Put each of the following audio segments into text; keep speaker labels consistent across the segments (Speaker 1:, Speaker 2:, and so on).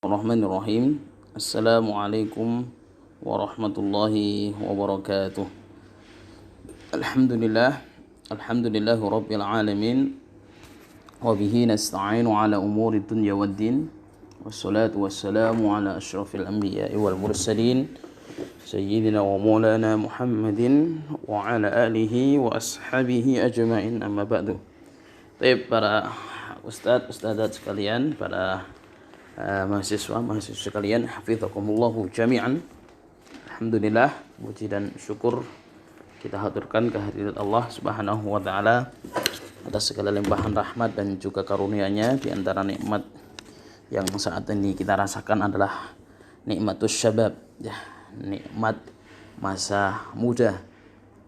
Speaker 1: Bismillahirrahmanirrahim. Assalamualaikum warahmatullahi wabarakatuh. Alhamdulillah. Alhamdulillahi rabbil alamin. Wa bihi nasta'inu ala umuri dunya waddin. Wassalatu wassalamu ala asyrafil anbiya'i wal mursalin Sayyidina wa maulana Muhammadin wa ala alihi wa ashabihi ajma'in, amma ba'du. Baik, para ustadz sekalian, para mahasiswa sekalian, hafizakumullahu jami'an. Alhamdulillah, puji dan syukur kita haturkan kehadirat Allah Subhanahu wa taala atas segala limpahan rahmat dan juga karunia-Nya. Di antara nikmat yang saat ini kita rasakan adalah nikmatus syabab, ya, nikmat masa muda,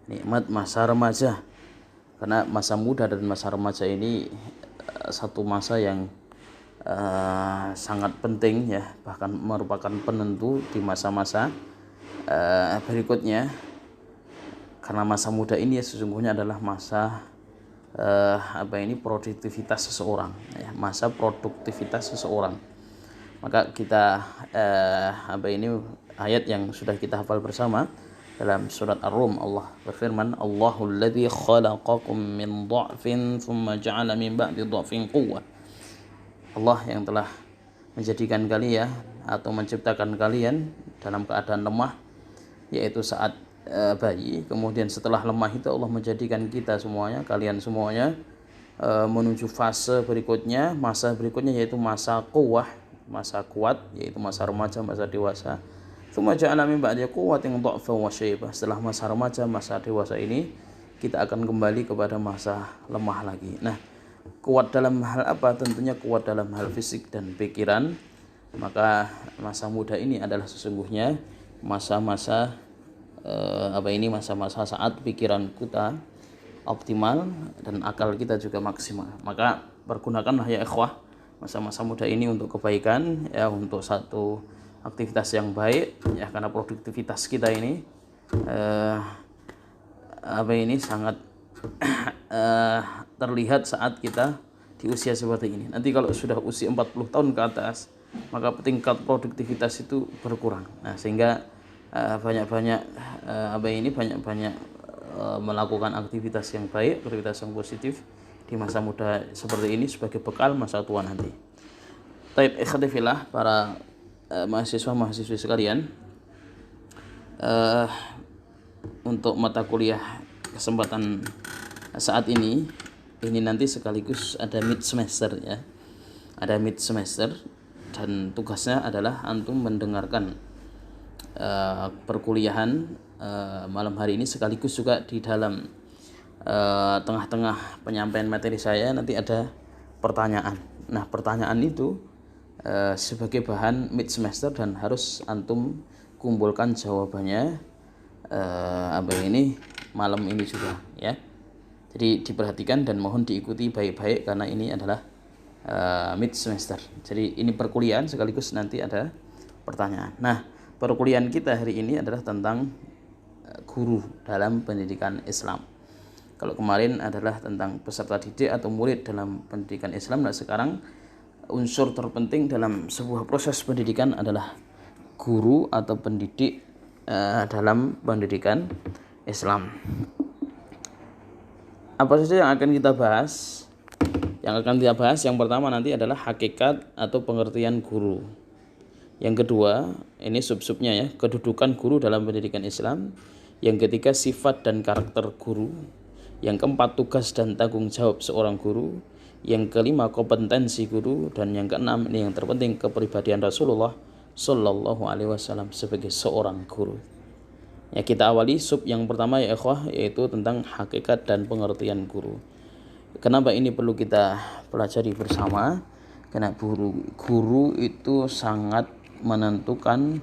Speaker 1: nikmat masa remaja. Karena masa muda dan masa remaja ini satu masa yang sangat penting, ya, bahkan merupakan penentu di masa-masa berikutnya. Karena masa muda ini sesungguhnya adalah masa produktivitas seseorang, ya, masa produktivitas seseorang. Maka kita ayat yang sudah kita hafal bersama dalam surat Ar-Rum, Allah berfirman, Allahul ladzi khalaqakum min dha'fin thumma ja'ala min ba'di dha'fin quwwah. Allah yang telah menjadikan kalian atau menciptakan kalian dalam keadaan lemah, yaitu saat bayi. Kemudian setelah lemah itu Allah menjadikan kita semuanya, kalian semuanya menuju fase berikutnya, masa berikutnya, yaitu masa quwwah, masa kuat, yaitu masa remaja, masa dewasa. Tsumma ja'ala min ba'di quwwatin dha'fan wa syaibah. Setelah masa remaja, masa dewasa ini kita akan kembali kepada masa lemah lagi. Nah, kuat dalam hal apa? Tentunya kuat dalam hal fisik dan pikiran. Maka masa muda ini adalah sesungguhnya masa-masa masa-masa saat pikiran kita optimal dan akal kita juga maksimal. Maka pergunakanlah, ya ikhwah, masa-masa muda ini untuk kebaikan, ya, untuk satu aktivitas yang baik, ya, karena produktivitas kita ini sangat terlihat saat kita di usia seperti ini. Nanti kalau sudah usia 40 tahun ke atas, maka tingkat produktivitas itu berkurang. Nah, sehingga banyak-banyak melakukan aktivitas yang baik, aktivitas yang positif di masa muda seperti ini sebagai bekal masa tua nanti. Taib ikhwati fillah, para mahasiswa-mahasiswi sekalian, untuk mata kuliah kesempatan saat ini nanti sekaligus ada mid semester, ya. Ada mid semester dan tugasnya adalah antum mendengarkan perkuliahan malam hari ini, sekaligus juga di dalam tengah-tengah penyampaian materi saya nanti ada pertanyaan. Nah, pertanyaan itu sebagai bahan mid semester dan harus antum kumpulkan jawabannya malam ini juga, ya. Jadi diperhatikan dan mohon diikuti baik-baik karena ini adalah mid semester. Jadi ini perkuliahan sekaligus nanti ada pertanyaan. Nah, perkuliahan kita hari ini adalah tentang guru dalam pendidikan Islam. Kalau kemarin adalah tentang peserta didik atau murid dalam pendidikan Islam, nah sekarang unsur terpenting dalam sebuah proses pendidikan adalah guru atau pendidik dalam pendidikan Islam. Apa saja yang akan kita bahas? Yang akan kita bahas yang pertama nanti adalah hakikat atau pengertian guru. Yang kedua, ini sub-subnya, ya, kedudukan guru dalam pendidikan Islam. Yang ketiga, sifat dan karakter guru. Yang keempat, tugas dan tanggung jawab seorang guru. Yang kelima, kompetensi guru. Dan yang keenam, ini yang terpenting, kepribadian Rasulullah Sallallahu Alaihi Wasallam sebagai seorang guru. Ya, kita awali sub yang pertama, ya ikhwah, yaitu tentang hakikat dan pengertian guru. Kenapa ini perlu kita pelajari bersama? Karena guru itu sangat menentukan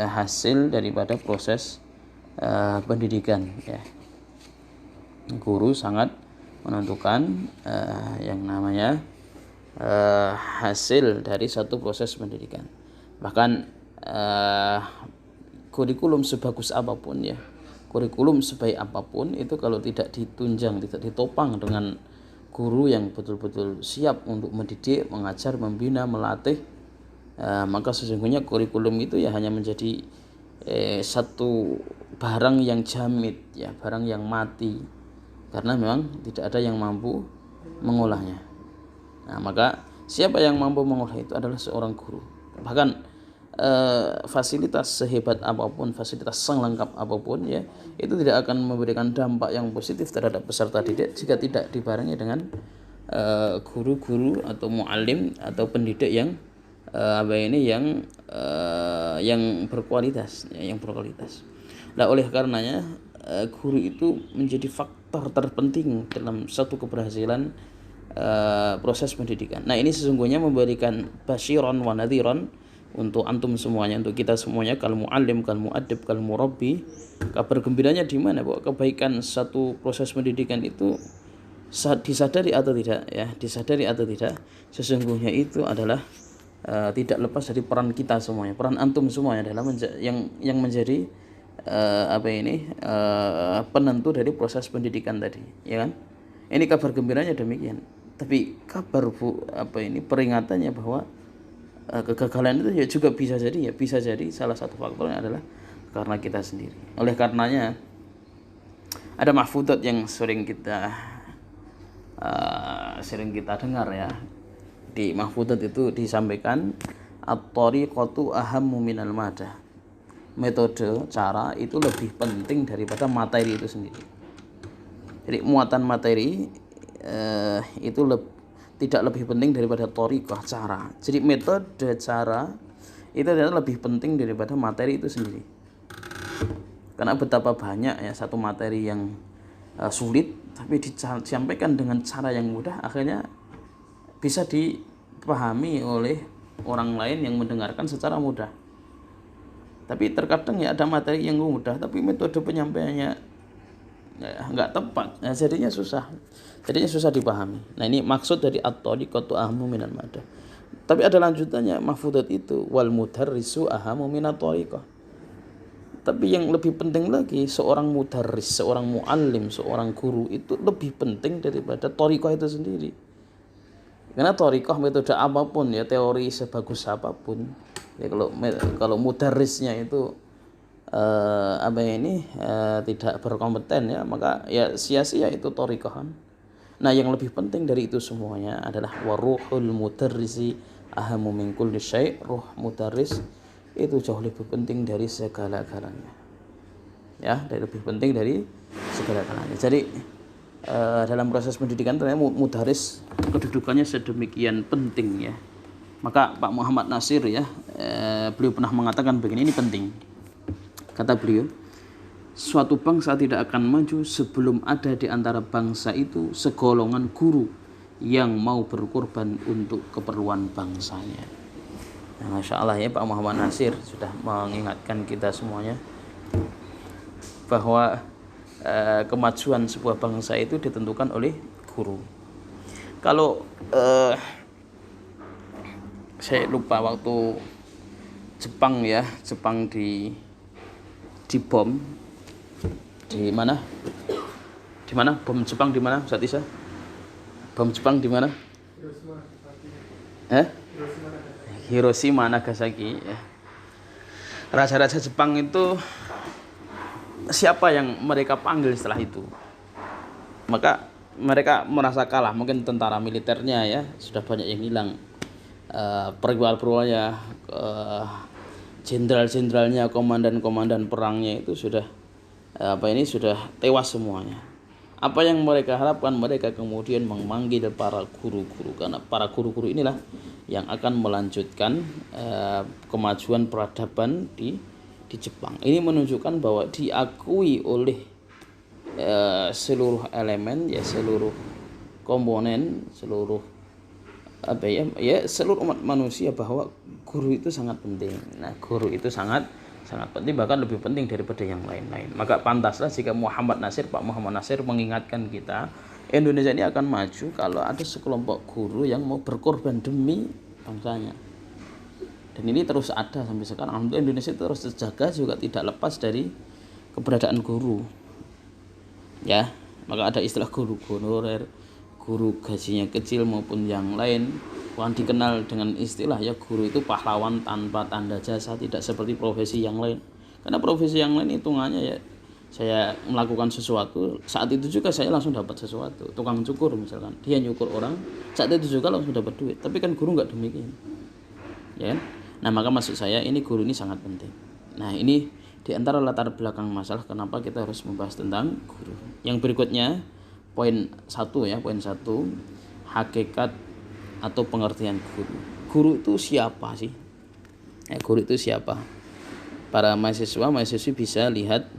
Speaker 1: hasil daripada proses pendidikan, ya. Guru sangat menentukan yang namanya hasil dari satu proses pendidikan. Bahkan kurikulum sebagus apapun, ya, kurikulum sebaik apapun itu kalau tidak ditunjang, tidak ditopang dengan guru yang betul-betul siap untuk mendidik, mengajar, membina, melatih, maka sesungguhnya kurikulum itu ya hanya menjadi satu barang yang jamit, ya, barang yang mati, karena memang tidak ada yang mampu mengolahnya. Nah, maka siapa yang mampu mengolah itu adalah seorang guru. Bahkan fasilitas sehebat apapun, fasilitas selengkap apapun, ya, itu tidak akan memberikan dampak yang positif terhadap peserta didik jika tidak dibarengi dengan guru-guru atau muallim atau pendidik yang yang berkualitas, ya, yang berkualitas. Nah, oleh karenanya guru itu menjadi faktor terpenting dalam satu keberhasilan proses pendidikan. Nah, ini sesungguhnya memberikan basyiron wa nadhiron untuk antum semuanya, untuk kita semuanya, kal muallim, kal muaddib, kal murabbi. Kabar gembiranya di mana bahwa kebaikan satu proses pendidikan itu disadari atau tidak, ya, disadari atau tidak, sesungguhnya itu adalah tidak lepas dari peran kita semuanya, peran antum semuanya adalah yang menjadi penentu dari proses pendidikan tadi, ya kan? Ini kabar gembiranya demikian. Tapi kabar peringatannya bahwa kegagalan itu ya juga bisa jadi salah satu faktornya adalah karena kita sendiri. Oleh karenanya ada mahfudzat yang sering kita dengar, ya. Di mahfudzat itu disampaikan at-thariqatu ahammu minal madah. Metode, cara itu lebih penting daripada materi itu sendiri. Jadi muatan materi itu tidak lebih penting daripada thariqah, cara. Jadi metode, cara itu adalah lebih penting daripada materi itu sendiri. Karena betapa banyak, ya, satu materi yang sulit tapi disampaikan dengan cara yang mudah, akhirnya bisa dipahami oleh orang lain yang mendengarkan secara mudah. Tapi terkadang ya ada materi yang mudah tapi metode penyampaiannya nggak tepat, nah, jadinya susah dipahami. Nah, ini maksud dari at-thariqatu ahammu minal madah. Tapi ada lanjutannya mahfudzat itu, wal mudarrisu ahammu minat thariqah. Tapi yang lebih penting lagi, seorang mudarris, seorang muallim, seorang guru itu lebih penting daripada thariqah itu sendiri. Karena thariqah, metode apapun, ya, teori sebagus apapun, ya, kalau mudarrisnya itu tidak berkompeten, ya, maka ya sia-sia itu thariqahan. Nah, yang lebih penting dari itu semuanya adalah waruhul mudarrisi ahammu min kulli syai'. Ruh mudarris itu jauh lebih penting dari segala-galanya, ya, lebih penting dari segala-galanya. Jadi dalam proses pendidikan ternyata mudarris kedudukannya sedemikian penting, ya. Maka Pak Muhammad Nasir, ya, beliau pernah mengatakan begini, ini penting. Kata beliau, suatu bangsa tidak akan maju sebelum ada di antara bangsa itu segolongan guru yang mau berkorban untuk keperluan bangsanya. Nah, Masya Allah, ya, Pak Muhammad Nasir sudah mengingatkan kita semuanya bahwa kemajuan sebuah bangsa itu ditentukan oleh guru. Kalau saya lupa waktu Jepang, ya, Jepang di bom di mana? Di mana? Bom Jepang di mana, Ustaz Isa? Bom Jepang di mana? Hiroshima, Nagasaki, ya. Raja-raja Jepang itu siapa yang mereka panggil setelah itu? Maka mereka merasa kalah, mungkin tentara militernya, ya, sudah banyak yang hilang, perwira-perwiranya, jenderal-jenderalnya, komandan-komandan perangnya itu sudah sudah tewas semuanya. Apa yang mereka harapkan? Mereka kemudian memanggil para guru-guru, karena para guru-guru inilah yang akan melanjutkan kemajuan peradaban di Jepang. Ini menunjukkan bahwa diakui oleh seluruh elemen, ya, seluruh komponen, seluruh seluruh umat manusia bahwa guru itu sangat penting. Nah, guru itu sangat penting, bahkan lebih penting daripada yang lain-lain. Maka pantaslah jika Pak Muhammad Nasir mengingatkan kita, Indonesia ini akan maju kalau ada sekelompok guru yang mau berkorban demi bangsanya. Dan ini terus ada sampai sekarang. Alhamdulillah Indonesia terus terjaga juga tidak lepas dari keberadaan guru. Ya, maka ada istilah guru honorer, guru gajinya kecil maupun yang lain, yang dikenal dengan istilah ya guru itu pahlawan tanpa tanda jasa, tidak seperti profesi yang lain. Karena profesi yang lain hitungannya ya saya melakukan sesuatu, saat itu juga saya langsung dapat sesuatu. Tukang cukur misalkan, dia nyukur orang, saat itu juga langsung dapat duit. Tapi kan guru nggak demikian, ya kan? Nah maka maksud saya ini guru ini sangat penting. Nah ini di antara latar belakang masalah kenapa kita harus membahas tentang guru. Yang berikutnya poin 1 ya, poin 1, hakikat atau pengertian guru. Guru itu siapa sih? Guru itu siapa? Para mahasiswi bisa lihat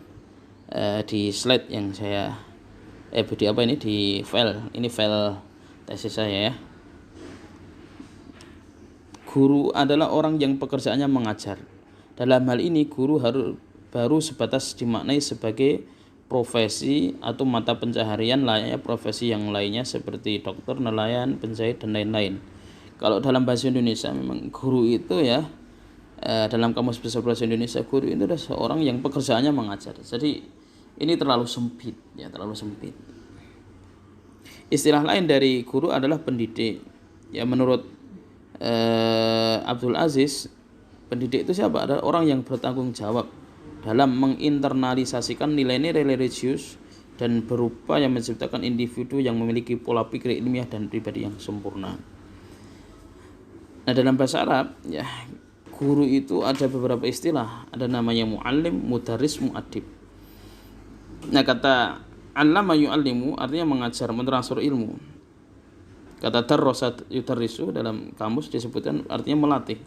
Speaker 1: di slide yang saya di file ini, file tesis saya ya. Guru adalah orang yang pekerjaannya mengajar. Dalam hal ini guru baru sebatas dimaknai sebagai profesi atau mata pencaharian layaknya profesi yang lainnya seperti dokter, nelayan, penjahit dan lain-lain. Kalau dalam bahasa Indonesia memang guru itu ya, dalam Kamus Besar Bahasa Indonesia, guru itu adalah seorang yang pekerjaannya mengajar. Jadi ini terlalu sempit ya, terlalu sempit. Istilah lain dari guru adalah pendidik. Ya menurut Abdul Aziz, pendidik itu siapa? Adalah orang yang bertanggung jawab dalam menginternalisasikan nilai-nilai religius dan berupaya menciptakan individu yang memiliki pola pikir ilmiah dan pribadi yang sempurna. Nah dalam bahasa Arab ya, guru itu ada beberapa istilah. Ada namanya muallim, mudarris, muadib. Nah kata allama yu'allimu artinya mengajar, mentransfer ilmu. Kata darrasa yudarrisu dalam kamus disebutkan artinya melatih.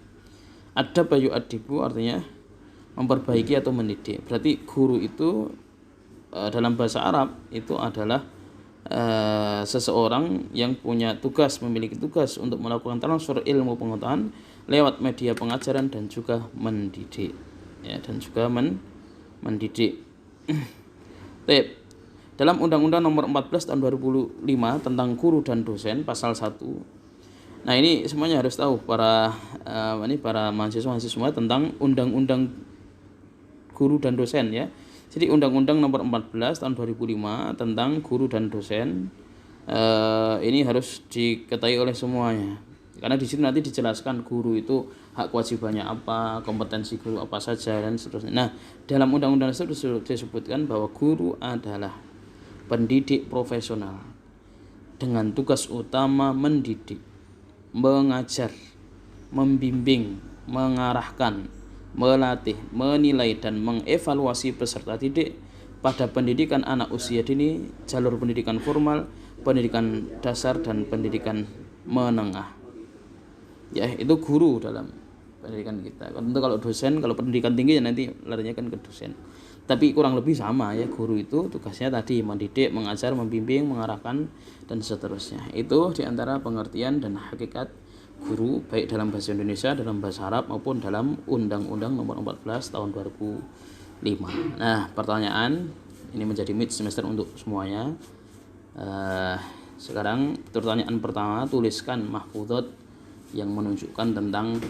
Speaker 1: Adaba yu'adibu artinya memperbaiki atau mendidik. Berarti guru itu dalam bahasa Arab itu adalah seseorang yang punya tugas, memiliki tugas untuk melakukan transfer ilmu pengetahuan lewat media pengajaran dan juga mendidik ya, dan juga mendidik. Dalam Undang-Undang Nomor 14 Tahun 2005 tentang guru dan dosen pasal 1. Nah, ini semuanya harus tahu para mahasiswa semua tentang Undang-Undang Guru dan Dosen ya. Jadi Undang-Undang Nomor 14 Tahun 2005 tentang guru dan dosen ini harus diketahui oleh semuanya. Karena di sini nanti dijelaskan guru itu hak kewajibannya apa, kompetensi guru apa saja dan seterusnya. Nah, dalam undang-undang tersebut disebutkan bahwa guru adalah pendidik profesional dengan tugas utama mendidik, mengajar, membimbing, mengarahkan, melatih, menilai dan mengevaluasi peserta didik pada pendidikan anak usia dini, jalur pendidikan formal, pendidikan dasar dan pendidikan menengah. Ya, itu guru dalam pendidikan kita. Tentu kalau dosen, kalau pendidikan tinggi ya nanti larinya kan ke dosen. Tapi kurang lebih sama ya, guru itu tugasnya tadi mendidik, mengajar, membimbing, mengarahkan dan seterusnya. Itu diantara pengertian dan hakikat guru baik dalam bahasa Indonesia, dalam bahasa Arab maupun dalam Undang-Undang Nomor 14 Tahun 2005. Nah, pertanyaan ini menjadi mid semester untuk semuanya. Sekarang pertanyaan pertama, tuliskan mahfudhot yang menunjukkan tentang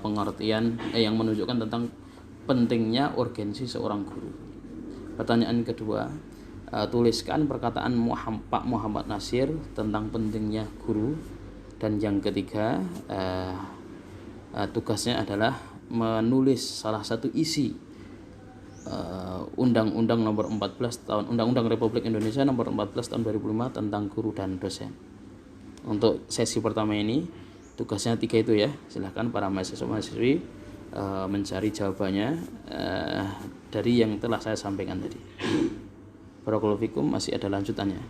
Speaker 1: pengertian yang menunjukkan tentang pentingnya urgensi seorang guru. Pertanyaan kedua, tuliskan perkataan Pak Muhammad Nasir tentang pentingnya guru. Dan yang ketiga, tugasnya adalah menulis salah satu isi Undang-Undang Nomor 14 tahun Undang-Undang Republik Indonesia Nomor 14 tahun 2005 tentang guru dan dosen. Untuk sesi pertama ini tugasnya 3 itu ya. Silahkan para mahasiswa-mahasiswi mencari jawabannya dari yang telah saya sampaikan tadi. Barakallahu fikum, masih ada lanjutannya.